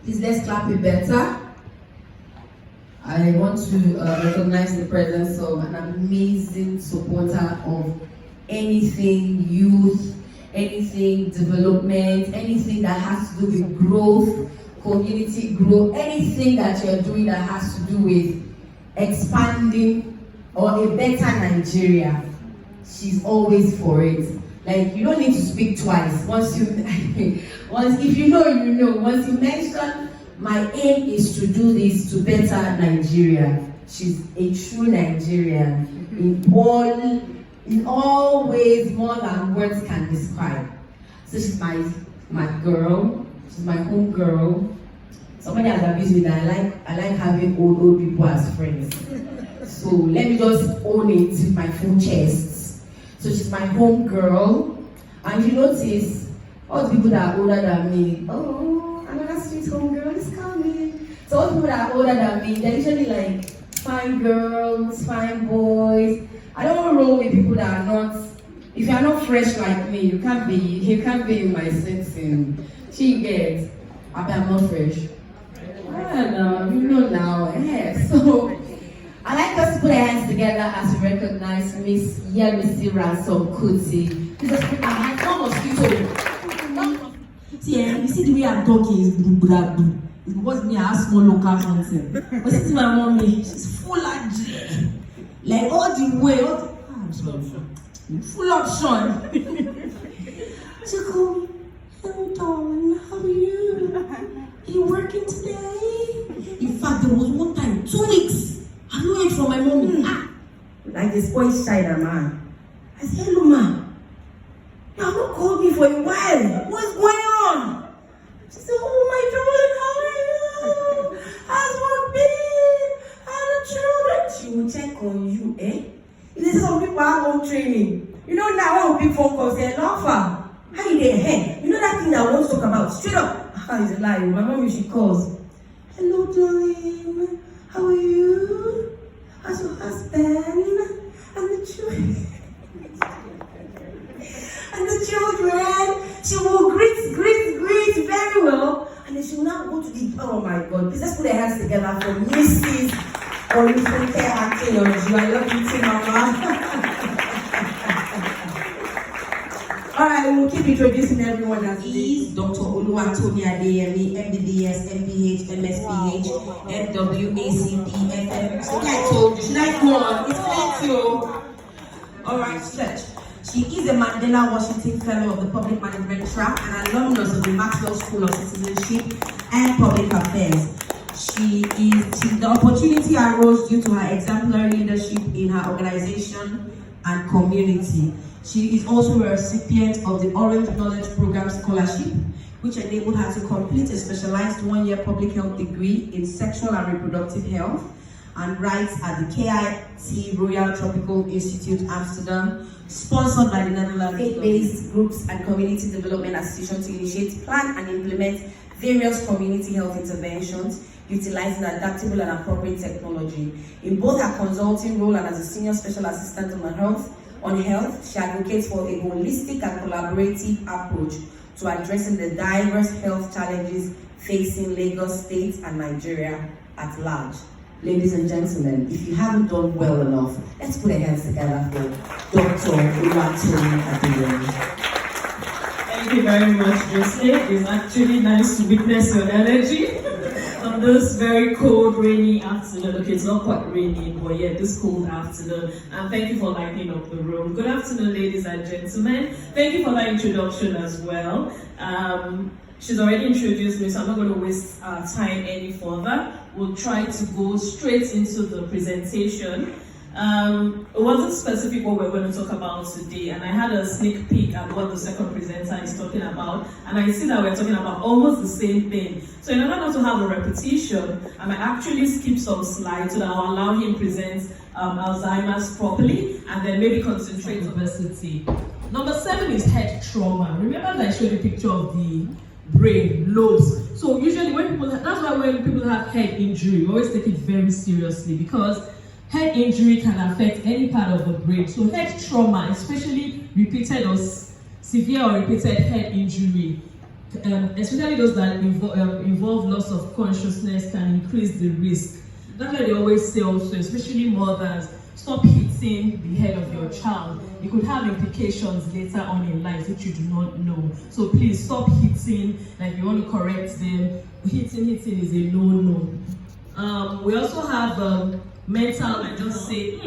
Please let's clap it better. I want to recognize the presence of an amazing supporter of anything youth, anything development, anything that has to do with growth, community growth, anything that you're doing that has to do with expanding or a better Nigeria. She's always for it. Like, you don't need to speak twice. Once if you know, you know. Once you mention, my aim is to do this to better Nigeria. She's a true Nigerian in all ways, more than words can describe. So she's my girl. She's my home girl. Somebody has abused me that I like having old people as friends. So let me just own it with my full chest. So she's my home girl. And you notice, all the people that are older than me, oh, another sweet home girl is coming. So all the people that are older than me, they're usually like fine girls, fine boys. I don't roll with people that are not, if you're not fresh like me, you can't be in my sensing. She gets, I'm not fresh. I don't know, you know now. Yeah. So I like us to put our hands together as we recognize Miss Yemisi Ransom Kuti. Please just put our hands on mosquito. See, you see the way I'm talking is boo. It was me, I have small local something. But see my mommy, she's full of joy. Like all the way, full option. She go, hello darling, how are you? Are you working today? In fact, there was one time, 2 weeks. I know it from my mommy. Like the spoiled child, man. I said, hello, ma. You have not called me for a while. What's going on? She said, oh my darling, how are you? How's work been? How are the children? She will check on you, eh? You know, some people are home training. You know, now when big phone calls, they're not far. How you there? Hey, you know that thing that I want to talk about? Straight up. How is it lying? My mommy, she calls. Hello, darling. How are you? How's your husband? And the children? And the children? She will greet very well. And then she will now go to the, oh my God. Please let's put their hands together for Mrs. Olufunke Akeyoju. I love you too, Mama. Alright, we'll keep introducing everyone as is Dr. Oluwatomi Adeyemi, MBBS, MPH, MSPH, MWACP, FM. So I told you, should I go on? It's plenty. Alright, stretch. She is a Mandela Washington Fellow of the Public Management Track and alumnus of the Maxwell School of Citizenship and Public Affairs. The opportunity arose due to her exemplary leadership in her organization and community. She is also a recipient of the Orange Knowledge Program Scholarship, which enabled her to complete a specialized 1-year public health degree in sexual and reproductive health and writes at the KIT Royal Tropical Institute, Amsterdam, sponsored by the Netherlands. Faith-based groups and community development associations to initiate, plan and implement various community health interventions utilizing adaptable and appropriate technology. In both her consulting role and as a senior special assistant on health, she advocates for a holistic and collaborative approach to addressing the diverse health challenges facing Lagos State and Nigeria at large. Ladies and gentlemen, if you haven't done well enough, let's put our hands together for Dr. Oluwatomi Adeyemi. Thank you very much, Jose. It's actually nice to witness your energy on this very cold, rainy afternoon. Okay, it's not quite rainy, but yeah, this cold afternoon. And thank you for lighting up the room. Good afternoon, ladies and gentlemen. Thank you for that introduction as well. She's already introduced me, so I'm not going to waste time any further. We'll try to go straight into the presentation. It wasn't specific what we're going to talk about today, and I had a sneak peek at what the second presenter is talking about, and I see that we're talking about almost the same thing. So in order not to have a repetition, I might actually skip some slides so that I'll allow him present Alzheimer's properly, and then maybe concentrate on obesity. Number 7 is head trauma. Remember that I showed you a picture of the brain, lobes. So usually when people, that's why when people have head injury, we always take it very seriously, because head injury can affect any part of the brain. So head trauma, especially repeated or severe or repeated head injury, especially those that involve loss of consciousness, can increase the risk. That's why they always say also, especially mothers, stop hitting the head of your child. It could have implications later on in life which you do not know. So please stop hitting, like you want to correct them. Hitting is a no-no. We also have mental, I just say,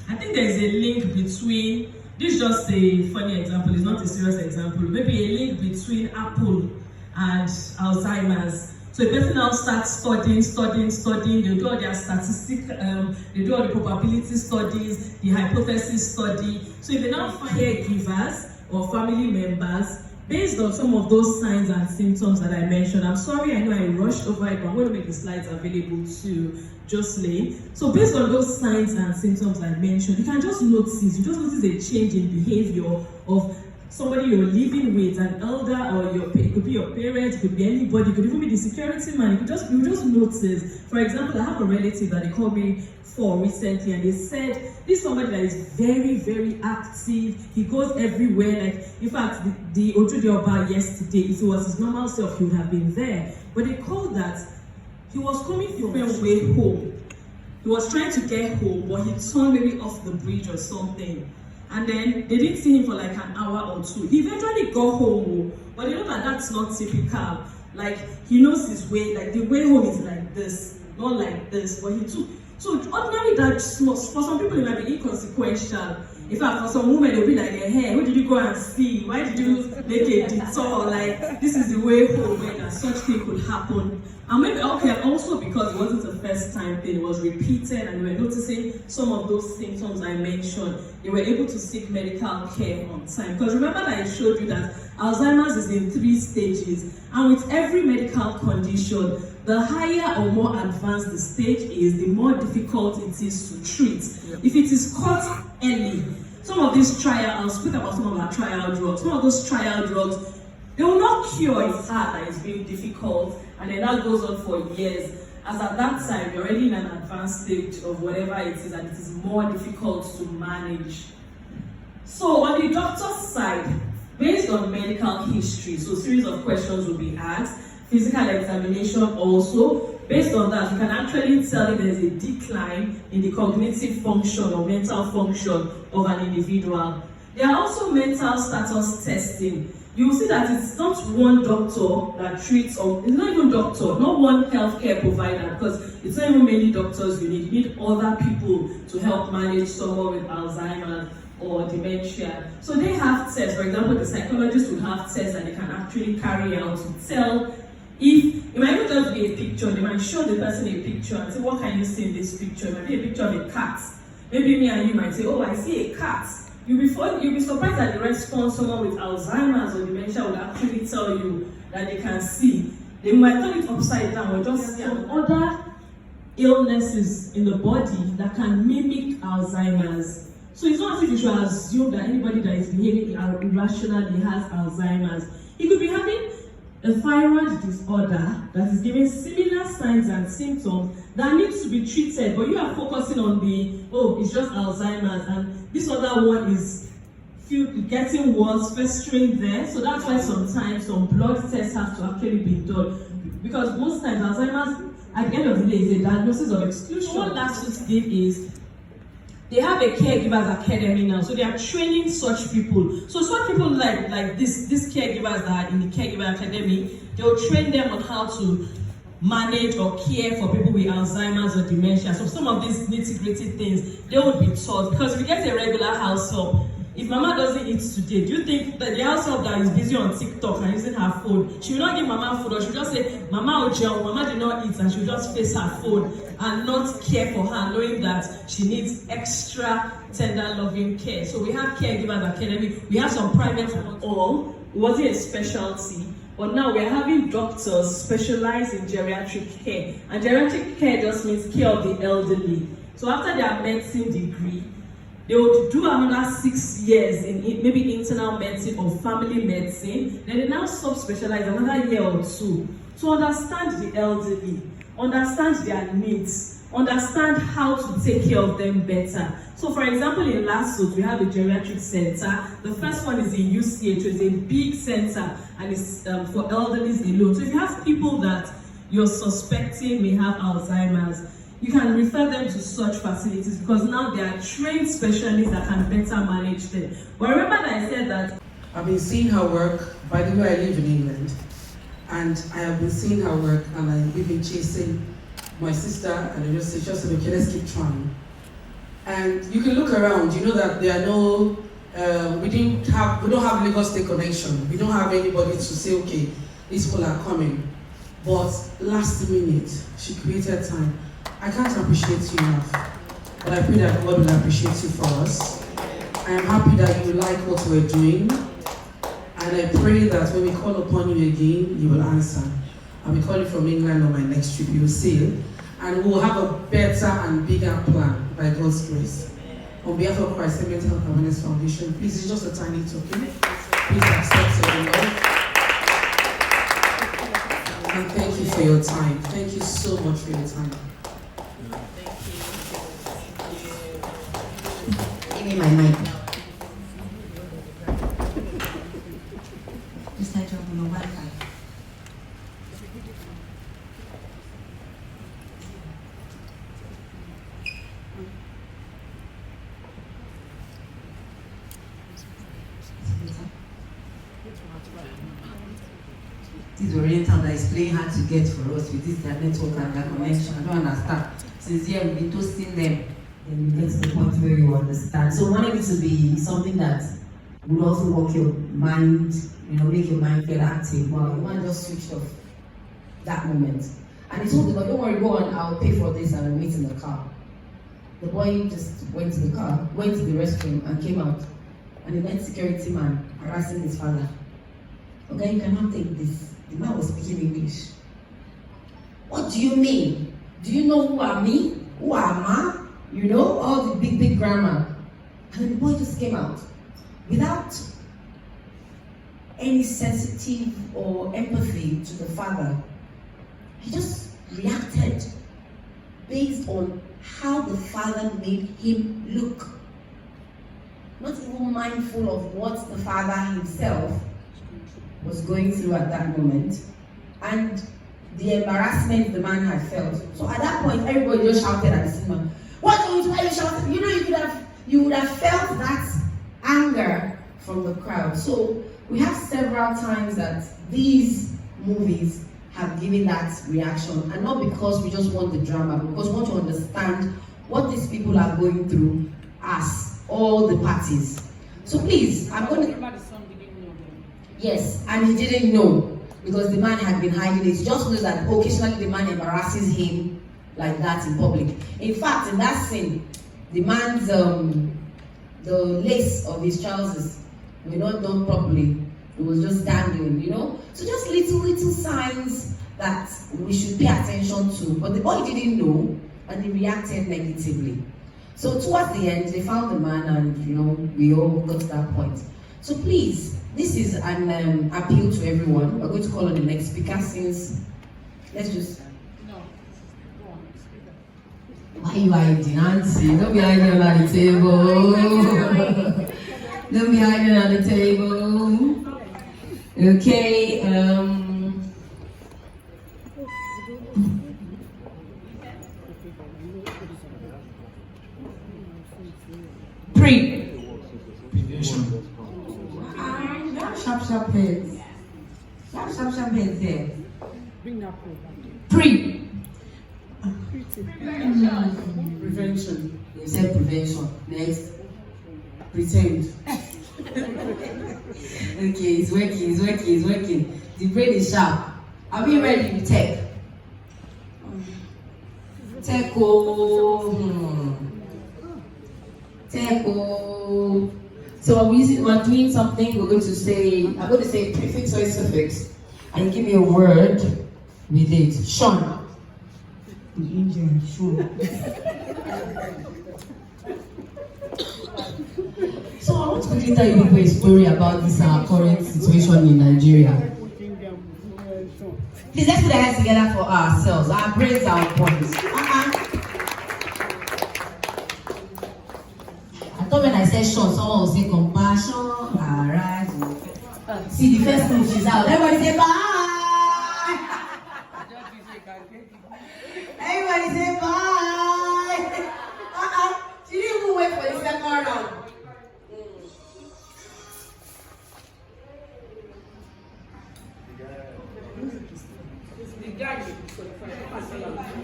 I think there's a link between, this is just a funny example, it's not a serious example, maybe a link between Apple and Alzheimer's. So a person now starts studying, they do all their statistics, they do all the probability studies, the hypothesis study. So if they now find caregivers or family members, based on some of those signs and symptoms that I mentioned, I'm sorry, I know I rushed over it, but I'm going to make the slides available to Jocelyn. So based on those signs and symptoms I mentioned, you can just notice a change in behavior of somebody you're living with, an elder, or it could be your parent, it could be anybody, it could even be the security man. You just notice. For example, I have a relative that they called me for recently, and they said this is somebody that is very, very active. He goes everywhere. Like, in fact, the Ojude Oba yesterday, if it was his normal self, he would have been there. But they called that he was coming from a way home. He was trying to get home, but he turned maybe off the bridge or something. And then they didn't see him for like an hour or two. He eventually got home, but you know that that's not typical. Like, he knows his way, like the way home is like this, not like this, but he took. So ordinarily that's for some people it might be inconsequential. In fact, for some women they'll be like, hey, who did you go and see? Why did you make a detour? Like, this is the way home, where such thing could happen. And maybe, okay, also because it wasn't a first time thing, it was repeated, and we were noticing some of those symptoms I mentioned. They were able to seek medical care on time. Because remember that I showed you that Alzheimer's is in 3 stages, and with every medical condition, the higher or more advanced the stage is, the more difficult it is to treat. If it is caught early, some of these I'll speak about some of our trial drugs, some of those trial drugs, they will not cure. It's hard, that it's being difficult, and then that goes on for years. As at that time, you're already in an advanced stage of whatever it is, and it is more difficult to manage. So on the doctor's side, based on medical history, so a series of questions will be asked, physical examination also. Based on that, you can actually tell if there's a decline in the cognitive function or mental function of an individual. There are also mental status testing. You will see that it's not one doctor that treats, or it's not even doctor, not one healthcare provider, because it's not even many doctors you need other people to help manage someone with Alzheimer's or dementia. So they have tests. For example, the psychologist will have tests that they can actually carry out to tell if, it might not just be a picture, they might show the person a picture and say, what can you see in this picture? It might be a picture of a cat. Maybe me and you might say, oh, I see a cat. You'll be surprised at the response someone with Alzheimer's or dementia would actually tell you that they can see. They might turn it upside down or just see some other illnesses in the body that can mimic Alzheimer's. So it's not as if you should assume that anybody that is behaving irrationally has Alzheimer's. He could be having a thyroid disorder that is giving similar signs and symptoms that needs to be treated, but you are focusing on the, oh, it's just Alzheimer's, and this other one is getting worse, festering there. So that's why sometimes some blood tests have to actually be done, because most times Alzheimer's, at the end of the day, is a diagnosis of exclusion. What last thing is, they have a caregivers academy now, so they are training such people. So such people like these caregivers that are in the caregiver academy, they'll train them on how to manage or care for people with Alzheimer's or dementia. So some of these nitty-gritty things, they would be taught. Because if you get a regular house help, if mama doesn't eat today, do you think that the house help that is busy on TikTok and using her phone, she will not give mama food, or she'll just say, mama Ojeo, mama did not eat, and she'll just face her phone and not care for her, knowing that she needs extra tender loving care. So we have Caregivers Academy, we have some private ones. All, it wasn't a specialty, but now we're having doctors specialize in geriatric care. And geriatric care just means care of the elderly. So after their medicine degree, they would do another 6 years in maybe internal medicine or family medicine. Then they now subspecialize another year or 2 to understand the elderly, understand their needs, understand how to take care of them better. So for example, in Last we have a geriatric center. The first one is in UCH, which is a big center. and it's for elderlies alone. So if you have people that you're suspecting may have Alzheimer's, you can refer them to such facilities because now there are trained specialists that can better manage them. But remember that I said that I've been seeing her work. By the way, I live in England, and I have been seeing her work, and we've been chasing my sister, and I just said, okay, let's keep trying. And you can look around, you know that there are no, we don't have Lagos State connection. We don't have anybody to say, okay, these people are coming. But last minute, she created time. I can't appreciate you enough, but I pray that God will appreciate you for us. I am happy that you like what we're doing, and I pray that when we call upon you again, you will answer. I'll be calling from England on my next trip, you will see it, and we'll have a better and bigger plan by God's grace. On behalf of Christianment Health Awareness Foundation, please, it's just a tiny token. Please accept it, Lord. And thank you for your time. Thank you so much for your time. Give me my mic. Mr. John, no Wi-Fi. This Oriental that is playing hard to get for us with this their network and their connection. I don't understand. Since here we've been toasting them, then you get to the point where you understand. So wanting it to be something that would also work your mind, make your mind feel active. Wow, your mind just switched off that moment. And he told the boy, don't worry, go on, I'll pay for this and I'll meet in the car. The boy just went to the car, went to the restroom and came out. And he met security man harassing his father. Okay, you cannot take this. The man was speaking English. What do you mean? Do you know who are me? Who am I? All the big grammar. And the boy just came out without any sensitive or empathy to the father. He just reacted based on how the father made him look. Not even mindful of what the father himself was going through at that moment, and the embarrassment the man had felt. So at that point, everybody just shouted at the cinema, "What are you shouting?" You would have felt that anger from the crowd. So we have several times that these movies have given that reaction, and not because we just want the drama, but because we want to understand what these people are going through as all the parties. So please, I'm going to... Yes, and he didn't know because the man had been hiding it. He just knows that occasionally the man embarrasses him like that in public. In fact, in that scene, the man's the lace of his trousers were not done properly. It was just dangling, So just little signs that we should pay attention to. But the boy didn't know, and he reacted negatively. So towards the end, they found the man, and we all got to that point. So please, this is an appeal to everyone. We're going to call on the next speaker since, let's just... No, go on, speaker. Why are you hiding, Nancy? Don't be hiding on the table. Don't be hiding on the table. Okay, Prevention. Sharp heads. Sharp heads here. Prevention. You said prevention. Next. Pretend. Okay, it's working. The brain is sharp. Are we ready to tech? Techo. So we're doing something. I'm going to say prefix or suffix, and give me a word with it. Sean. The Indian Sean. So I want to quickly tell you people a story about this current situation in Nigeria. Please, let's put our heads together for ourselves. Our brains are on point. I thought when I said Sean, someone would say compassion, arise. See, the first move, she's out. Everybody say bye! Everybody say bye! She didn't even wait for the second round.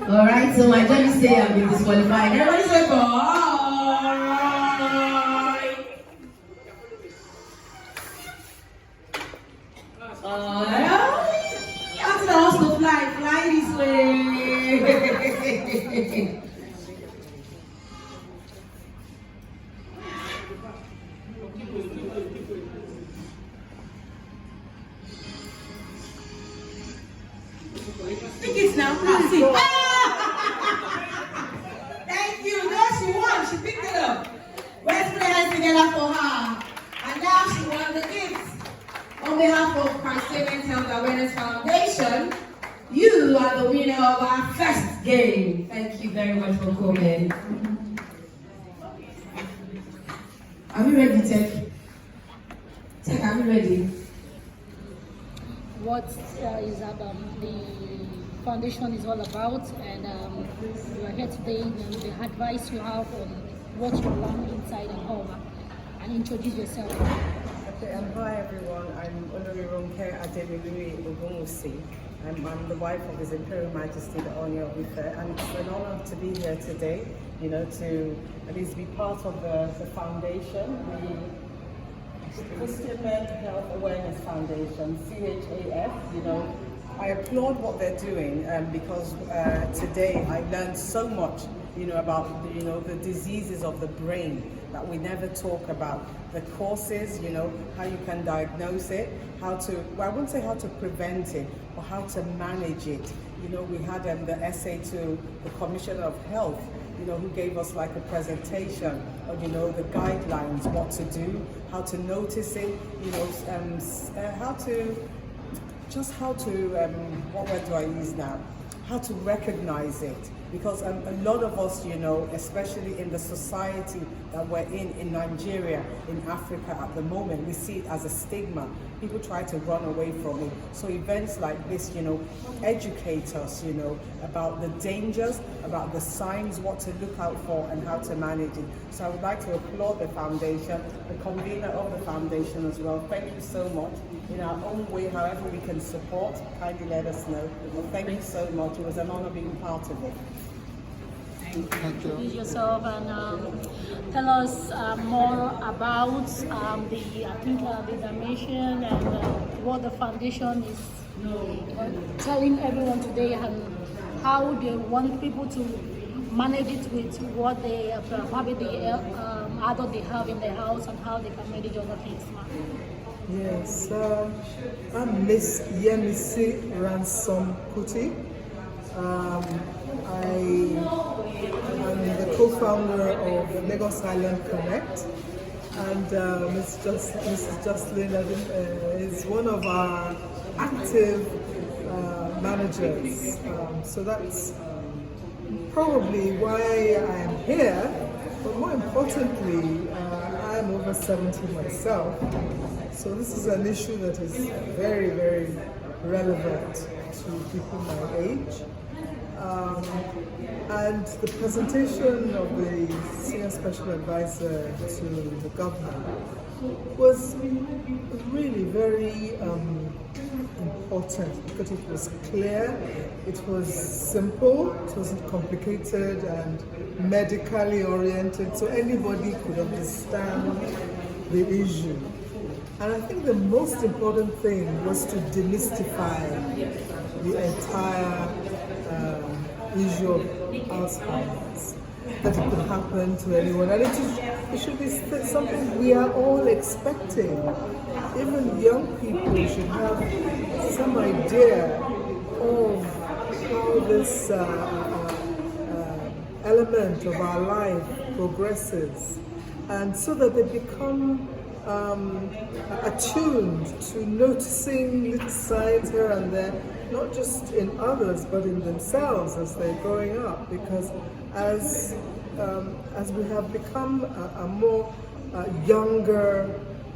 Alright, so my judges say I've been disqualified. Everybody say bye! After the house to fly this way. Pick it now, please. Thank you. There she won. She picked it up. Let's put our hands together for her. And now she won the gift. On behalf of Christianment Health Awareness Foundation, you are the winner of our first game. Thank you very much for coming. Are we ready, Tech? Tech, are we ready? What is the foundation is all about, and you are here today, and the advice you have on what you learn inside and all, and introduce yourself. Okay, hi everyone. I'm Olorirunke Ademilui Ogunwusi. I'm the wife of His Imperial Majesty the Oni of Ife, and it's an honor to be here today, you know, to at least be part of the foundation, the Christianment Health Awareness Foundation, CHAF. You know, I applaud what they're doing because today I learned so much, you know, about the diseases of the brain that we never talk about, the causes, you know, how you can diagnose it, how to, well, I wouldn't say how to prevent it, but how to manage it. You know, we had the essay to the Commissioner of Health, you know, who gave us like a presentation on, you know, the guidelines, what to do, how to notice it, you know, what word do I use now? How to recognize it. Because a lot of us, you know, especially in the society that we're in Nigeria, in Africa at the moment, we see it as a stigma. People try to run away from it. So events like this, you know, educate us, you know, about the dangers, about the signs, what to look out for and how to manage it. So I would like to applaud the foundation, the convener of the foundation as well. Thank you so much. In our own way, however we can support, kindly let us know. Thank you so much. It was an honor being part of it. Introduce yourself and tell us more about the mission and what the foundation is telling everyone today, and how they want people to manage it with what they probably the adult they have in their house, and how they can manage other things. Yes, I'm Miss Yemisi Ransom Kuti. I am the co-founder of Lagos Island Connect, and Mrs. Jocelyn is one of our active managers. So that's probably why I am here, but more importantly, I am over 70 myself. So this is an issue that is very, very relevant to people my age. And the presentation of the Senior Special Advisor to the governor was really very important, because it was clear, it was simple, it wasn't complicated and medically oriented, so anybody could understand the issue. And I think the most important thing was to demystify the entire issue of Alzheimer's, that it could happen to anyone, and it should be something we are all expecting. Even young people should have some idea of how this element of our life progresses, and so that they become attuned to noticing little signs here and there, not just in others but in themselves as they're growing up. Because as we have become a more younger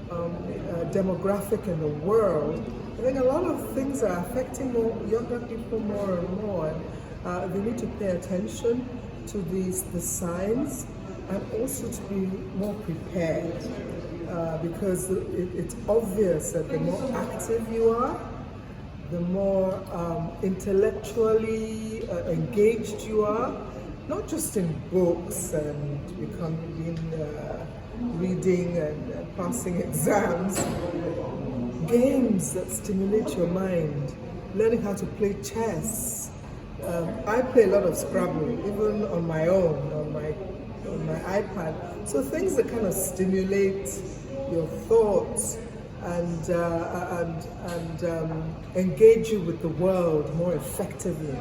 demographic in the world, I think a lot of things are affecting younger people more and more. They need to pay attention to the signs and also to be more prepared because it's obvious that the more active you are, the more intellectually engaged you are, not just in books and reading and passing exams, games that stimulate your mind, learning how to play chess. I play a lot of Scrabble, even on my own, on my iPad. So things that kind of stimulate your thoughts and engage you with the world more effectively.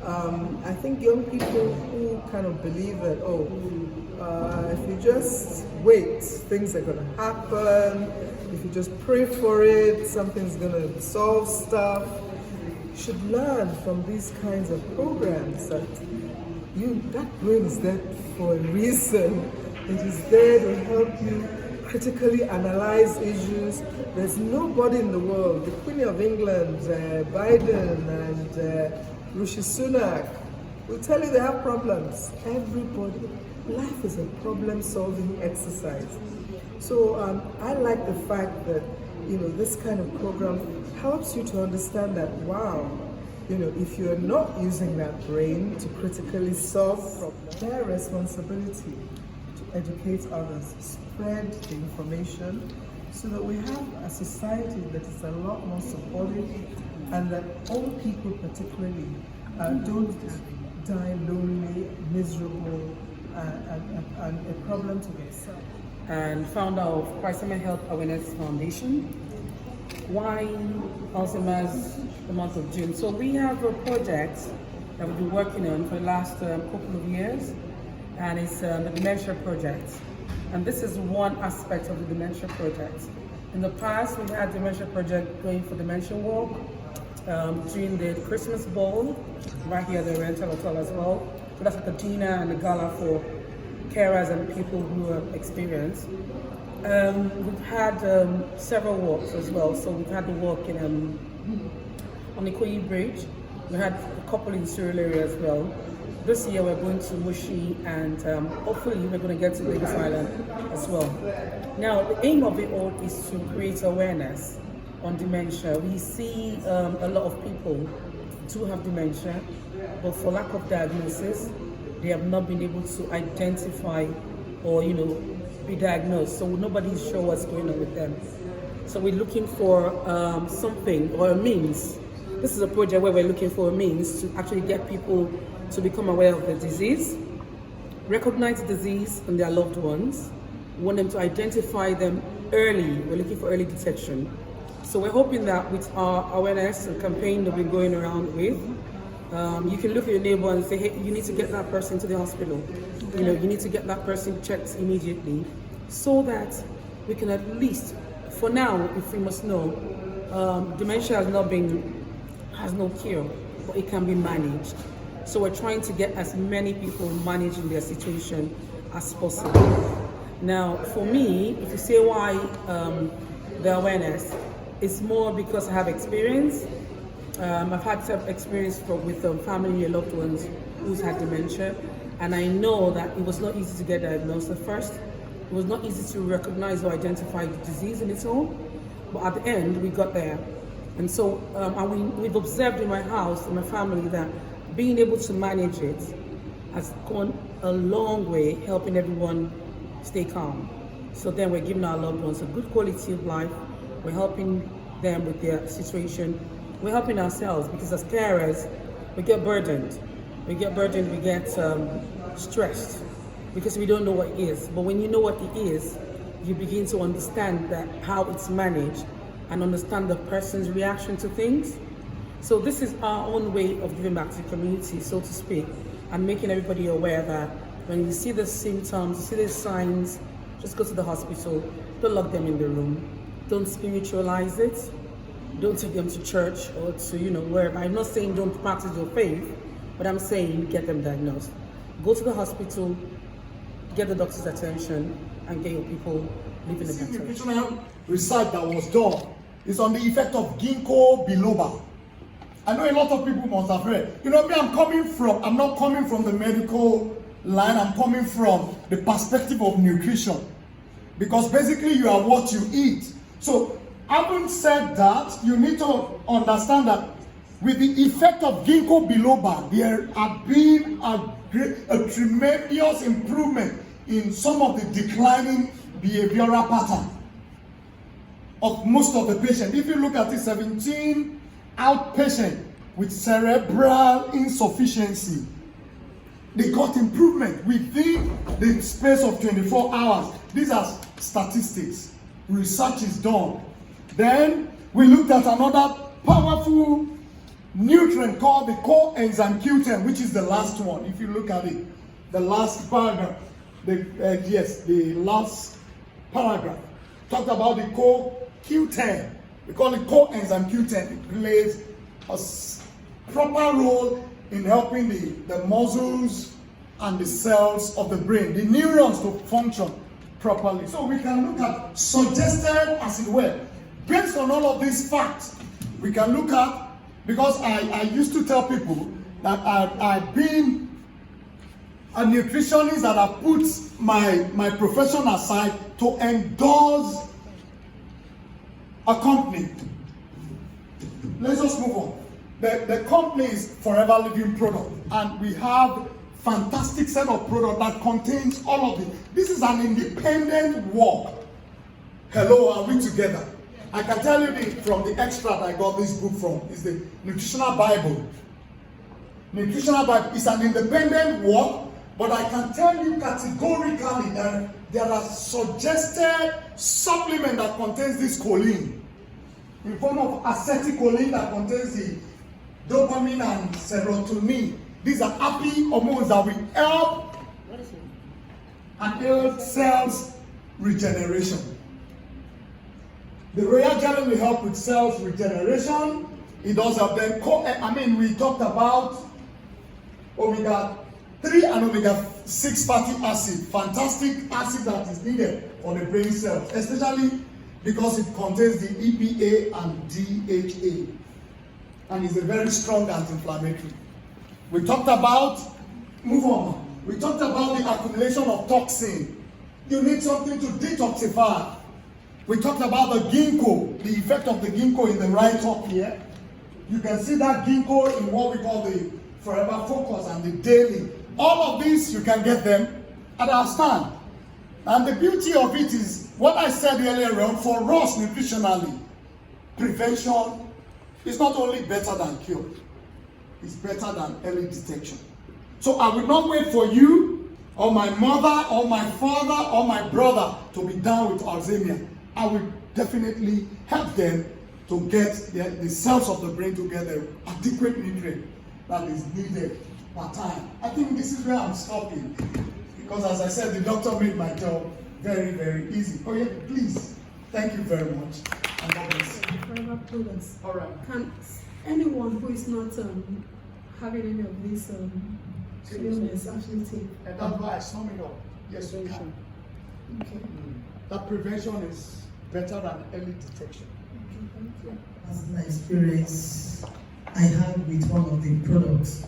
I think young people who kind of believe that, if you just wait, things are going to happen. If you just pray for it, something's going to solve stuff. You should learn from these kinds of programs that brain is there for a reason. It is there to help you critically analyze issues. There's nobody in the world, the Queen of England, Biden, and Rishi Sunak, will tell you they have problems. Everybody. Life is a problem-solving exercise. So I like the fact that this kind of program helps you to understand that, wow, if you're not using that brain to critically solve problems, their responsibility to educate others, spread the information, so that we have a society that is a lot more supportive, and that old people particularly don't die lonely, miserable, and a problem to themselves. And founder of Christianment Health Awareness Foundation. Why Alzheimer's the month of June? So we have a project that we've been working on for the last couple of years, and it's the Dementia Project. And this is one aspect of the Dementia Project. In the past, we had Dementia Project going for Dementia Walk, during the Christmas Bowl, right here at the Rental Hotel as well. So that's like a dinner and a gala for carers and people who are experienced. We've had several walks as well. So we've had the walk in on the Ikoyi Bridge. We had a couple in Cyril area as well. This year we're going to Mushi, and hopefully we're going to get to Lagos Island as well. Now the aim of it all is to create awareness on dementia. We see a lot of people do have dementia, but for lack of diagnosis, they have not been able to identify or be diagnosed. So nobody's sure what's going on with them. So we're looking for something or a means. This is a project where we're looking for a means to actually get people to become aware of the disease, recognize the disease in their loved ones. We want them to identify them early. We're looking for early detection. So we're hoping that with our awareness campaign that we're going around with, you can look at your neighbor and say, hey, you need to get that person to the hospital. You need to get that person checked immediately, so that we can at least, for now, if we must know, dementia has no cure, but it can be managed. So we're trying to get as many people managing their situation as possible. Now, for me, if you say why the awareness, it's more because I have experience. I've had some experience with family and loved ones who's had dementia, and I know that it was not easy to get diagnosed at first. It was not easy to recognize or identify the disease in its own, but at the end, we got there. And so we've observed in my house, in my family, that being able to manage it has gone a long way, helping everyone stay calm. So then we're giving our loved ones a good quality of life. We're helping them with their situation. We're helping ourselves, because as carers, we get burdened. We get stressed because we don't know what it is. But when you know what it is, you begin to understand how it's managed and understand the person's reaction to things. So this is our own way of giving back to the community, so to speak, and making everybody aware that when you see the symptoms, you see the signs, just go to the hospital. Don't lock them in the room. Don't spiritualize it. Don't take them to church or to, wherever. I'm not saying don't practice your faith, but I'm saying get them diagnosed. Go to the hospital, get the doctor's attention, and get your people living a better life. research that was done is on the effect of ginkgo biloba. I know a lot of people must have read. You know me, I'm not coming from the medical line, I'm coming from the perspective of nutrition. Because basically you are what you eat. So, having said that, you need to understand that with the effect of ginkgo biloba, there have been a tremendous improvement in some of the declining behavioral pattern of most of the patients. If you look at the 17 outpatient with cerebral insufficiency, they got improvement within the space of 24 hours. These are statistics. Research is done. Then we looked at another powerful nutrient called the coenzyme Q10, which is the last one. If you look at it, the last paragraph, the last paragraph talked about the Q10. We call it coenzyme Q10. It plays a proper role in helping the muscles and the cells of the brain, the neurons, to function properly. So we can look at suggested, as it were, based on all of these facts, we can look at, because I used to tell people that I've been a nutritionist that I put my profession aside to endorse a company. Let's just move on. The company is Forever Living Product, and we have fantastic set of product that contains all of it. This is an independent work. Hello, are we together? I can tell you from the extract I got this book from is the Nutritional Bible. Nutritional Bible is an independent work, but I can tell you categorically that there are suggested supplement that contains this choline in form of acetylcholine that contains the dopamine and serotonin. These are happy hormones that will help and help cells regeneration. The royal jelly will help with cells regeneration. It does help them. We talked about omega-3 and omega-6 fatty acid. Fantastic acid that is needed for the brain cells, especially because it contains the EPA and DHA. And is a very strong anti-inflammatory. We talked about, we talked about the accumulation of toxin. You need something to detoxify. We talked about the ginkgo, the effect of the ginkgo in the right up here. You can see that ginkgo in what we call the Forever Focus and the Daily. All of these, you can get them at our stand. And the beauty of it is, what I said earlier on, for us nutritionally, prevention is not only better than cure, it's better than early detection. So I will not wait for you, or my mother, or my father, or my brother to be down with Alzheimer. I will definitely help them to get the cells of the brain to get the adequate nutrient that is needed per time. I think this is where I'm stopping, because as I said, the doctor made my job very, very easy. Oh yeah, please. Thank you very much. And God bless you. Forever Prudence. All right. Can anyone who is not having any of these illness actually take? Advice, sum it up. Yes, we can. Okay. That prevention is better than early detection. Okay, thank you. As an experience I had with one of the products,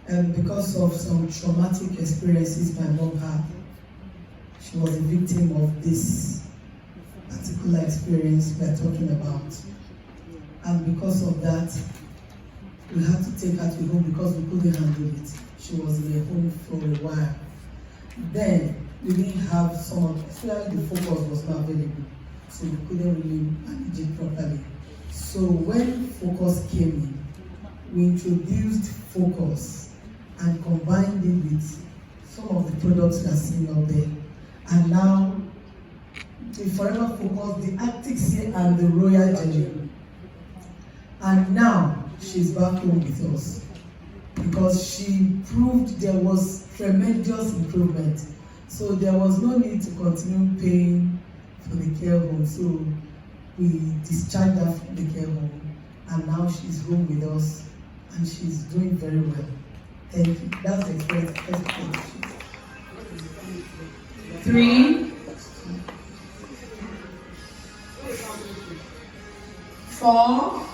and because of some traumatic experiences my mom had, she was a victim of this particular experience we are talking about. And because of that, we had to take her to home because we couldn't handle it. She was in the home for a while. Then we didn't have especially the focus was not available, so we couldn't really manage it properly. So when focus came in, we introduced focus and combined it with some of the products we are seeing out there. And now the Forever Focus, the Arctic Sea and the Royal Jelly. And now she's back home with us because she proved there was tremendous improvement. So there was no need to continue paying for the care home. So we discharged her from the care home, and now she's home with us, and she's doing very well. Thank you. That's the experience. 3, 4,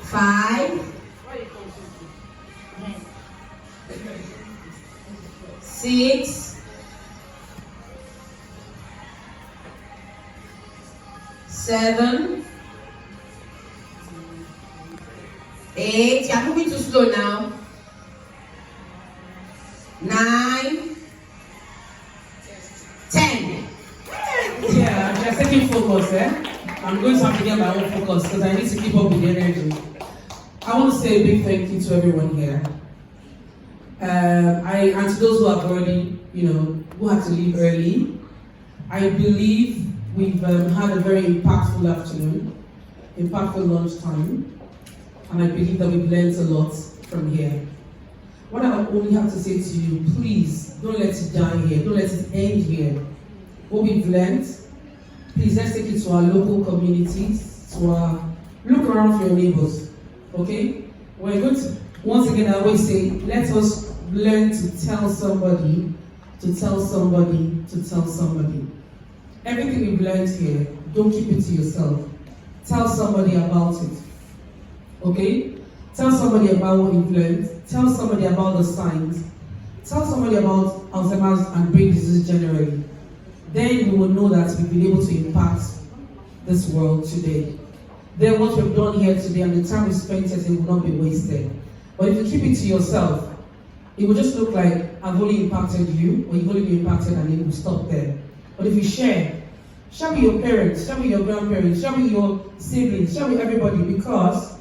5, 6, 7, 8. You're moving too slow now. 9, 10. Yeah, I'm just taking focus, I'm going to have to get my own focus because I need to keep up with the energy. I want to say a big thank you to everyone here. And to those who have already, who had to leave early. I believe we've had a very impactful afternoon, impactful lunchtime, and I believe that we've learned a lot from here. What I only have to say to you, please don't let it die here, don't let it end here. What we've learned, please let's take it to our local communities, look around for your neighbors, okay? We're going to, once again, I always say, let us learn to tell somebody, to tell somebody, to tell somebody. Everything we've learned here, don't keep it to yourself. Tell somebody about it, okay? Tell somebody about what you've learned. Tell somebody about the signs. Tell somebody about Alzheimer's and brain disease generally. Then we will know that we've been able to impact this world today. Then what we've done here today and the time we spent here will not be wasted. But if you keep it to yourself, it will just look like I've only impacted you, or you've only been impacted and it will stop there. But if you share with your parents, share with your grandparents, share with your siblings, share with everybody, because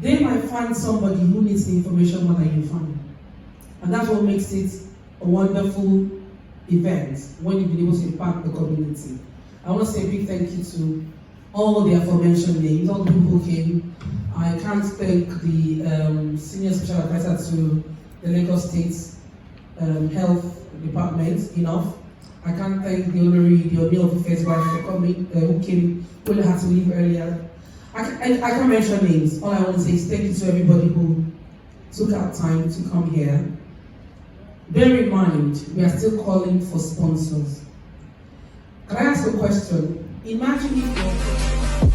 they might find somebody who needs the information more than you find. And that's what makes it a wonderful event when you've been able to impact the community. I want to say a big thank you to all the aforementioned names, all the people who came. I can't thank the Senior Special Advisor to the Lagos State Health Department enough. I can't thank the Oni of Affairs wife for coming, who had to leave earlier. I can't mention names. All I want to say is thank you to everybody who took out time to come here. Bear in mind, we are still calling for sponsors. Can I ask a question? Imagine if